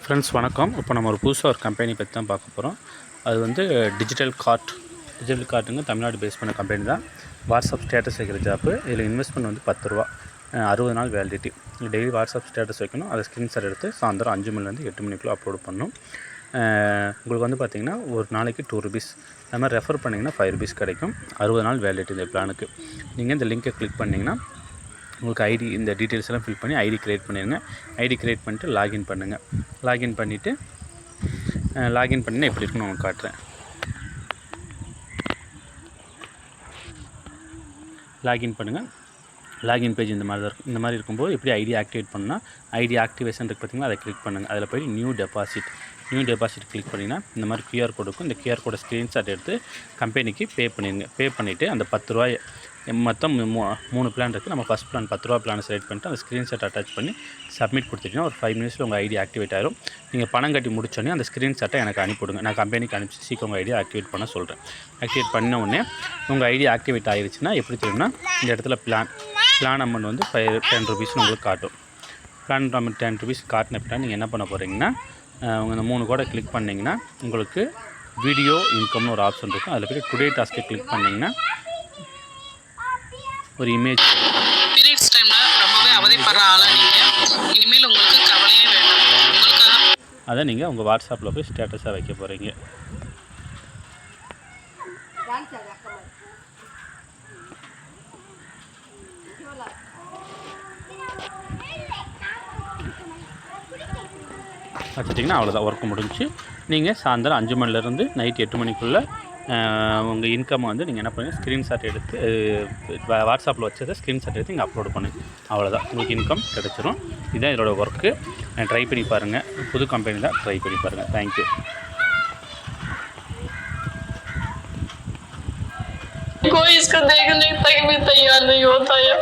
Friends வணக்கம். இப்போ நம்ம ஒரு புதுசாக ஒரு கம்பெனி பற்றி தான் பார்க்க போகிறோம். அது வந்து டிஜிட்டல் கார்ட்டுங்க, தமிழ்நாடு பேஸ் பண்ண கம்பெனி தான். வாட்ஸ்அப் ஸ்டேட்டஸ் வைக்கிற ஜாப்பு. இதில் இன்வெஸ்ட்மெண்ட் வந்து 10 ரூபா, 60 நாள் வேலிடிட்டி. டெய்லி வாட்ஸ்அப் ஸ்டேட்டஸ் வைக்கணும். அதை ஸ்க்ரீன்ஷாட் எடுத்து சாயந்தரம் 5 மணிலேருந்து 8 மணிக்குள்ளே அப்லோட் பண்ணணும். உங்களுக்கு வந்து பார்த்திங்கன்னா ஒரு நாளைக்கு 2 ருபீஸ், அது மாதிரி ரெஃபர் பண்ணிங்கன்னா 5 ருபீஸ் கிடைக்கும். 60 நாள் வேலிடிட்டி இந்த பிளானுக்கு. நீங்கள் இந்த லிங்கை கிளிக் பண்ணிங்கன்னா உங்களுக்கு ஐடி, இந்த டீட்டெயில்ஸ் எல்லாம் ஃபில் பண்ணி ஐடி க்ரியேட் பண்ணிடுங்க. ஐடி க்ரியேட் பண்ணிட்டு லாகின் பண்ணுங்கள். லாகின் பண்ணிவிட்டு எப்படி இருக்குன்னு உங்களுக்கு காட்டுறேன். லாகின் பண்ணுங்கள். லாகின் பேஜ் இந்த மாதிரி தான் இருக்கும். இந்த மாதிரி இருக்கும்போது எப்படி ஐடி ஆக்டிவேட் பண்ணால் ஐடி ஆக்டிவேஷன் இருக்குது பார்த்திங்கன்னா, அதை கிளிக் பண்ணுங்கள். அதில் போய் நியூ டெபாசிட் கிளிக் பண்ணிங்கன்னா இந்த மாதிரி QR கோடு இருக்கும். இந்த QR கோடை ஸ்க்ரீன்ஷாட் எடுத்து கம்பெனிக்கு பே பண்ணிடுங்க. பே பண்ணிவிட்டு அந்த 10 ரூபாய் மொத்தம் 3 பிளான் இருக்குது. நம்ம ஃபஸ்ட் பிளான் 10 ரூபா பிளானை செலக்ட் பண்ணிட்டு அந்த ஸ்க்ரீன்ஷாட் அட்டாச் பண்ணி சப்மிட் கொடுத்துட்டிங்கன்னா ஒரு 5 மினிட்ஸில் உங்கள் ஐடி ஆக்டிவேட் ஆகிடும். நீங்கள் பணம் கட்டி முடிச்சோடனே அந்த ஸ்க்ரீன்ஷாட்டை எனக்கு அனுப்பிவிடுங்க. நான் கம்பெனிக்கு அனுப்பிச்சு சீக்கிரம் உங்கள் ஐடியை ஆக்டிவேட் பண்ண சொல்கிறேன். ஆக்டிவேட் பண்ண உடனே உங்கள் ஐடி ஆக்டிவேட் ஆகிடுச்சுன்னா எப்படி தெரியும்னா, இந்த இடத்துல பிளான் அமௌண்ட் வந்து 10 ருபீஸ்னு உங்களுக்கு காட்டும். பிளான் அமௌண்ட் 10 ருபீஸ் காட்டின பிளான் நீங்கள் என்ன பண்ண போகிறீங்கன்னா, உங்கள் இந்த 3 கோடை கிளிக் பண்ணிங்கன்னா உங்களுக்கு வீடியோ இன்கம்னு ஒரு ஆப்ஷன் இருக்கும். அதில் போய் டுடே டாஸ்க்கை கிளிக் பண்ணிங்கன்னா ஒரு இமேஜ். பீரியட்ஸ் டைம்ல ரொம்பவே அவதிப்படுற ஆளா நீங்க, இனிமேல் உங்களுக்கு கவலையே வேண்டாம். அதை நீங்கள் உங்கள் வாட்ஸ்அப்பில் போய் ஸ்டேட்டஸாக வைக்க போகிறீங்க. வச்சுட்டிங்கன்னா அவ்வளோதான், ஒர்க்கு முடிஞ்சு. நீங்கள் சாயந்தரம் 5 மணிலேருந்து நைட் 8 மணிக்குள்ளே உங்கள் இன்கம்மை வந்து நீங்கள் என்ன பண்ணுங்கள், ஸ்க்ரீன்ஷாட் எடுத்து வாட்ஸ்அப்பில் வச்சதை ஸ்க்ரீன்ஷாட் எடுத்து இங்கே அப்லோட் பண்ணுங்க. அவ்வளோதான், உங்களுக்கு இன்கம் கிடச்சிரும். இதுதான் இதோட ஒர்க்கு. ட்ரை பண்ணி பாருங்கள். புது கம்பெனி தான், ட்ரை பண்ணி பாருங்கள். தேங்க்யூ. कोई इसको देखने तक भी तैयार नहीं होता है।